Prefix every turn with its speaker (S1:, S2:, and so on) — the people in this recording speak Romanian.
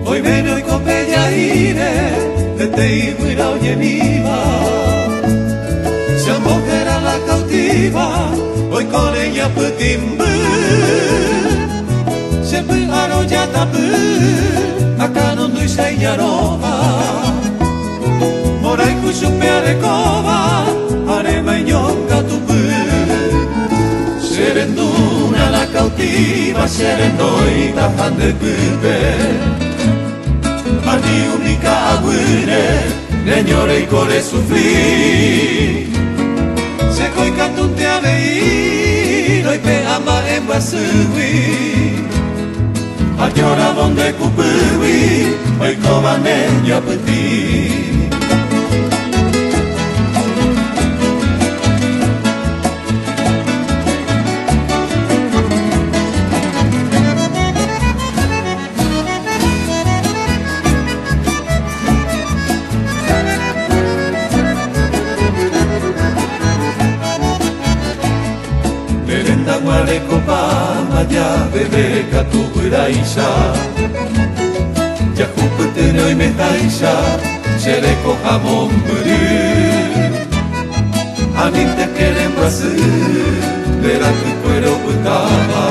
S1: Hoy veno y copella ire, de te y huirao y viva. Se embojera la cautiva, hoy con ella putimbu. Se aro ya tapu, acá no doy señarova. Morai kusupe arekova, arema y nyonga tupu. Serenduna la cautiva, serendoi tahan de pupe. Ani unica aguire, neñore y core sufrir. Se coi cantunte a veir, hoy pe ama en basui. Añora donde cupui, hoy coma neña petit. Guare copa maya bebe katu iraisha ya kupetene hoy me taisha sereko jamón buru anin te quieren brasil verá tu cuero butaba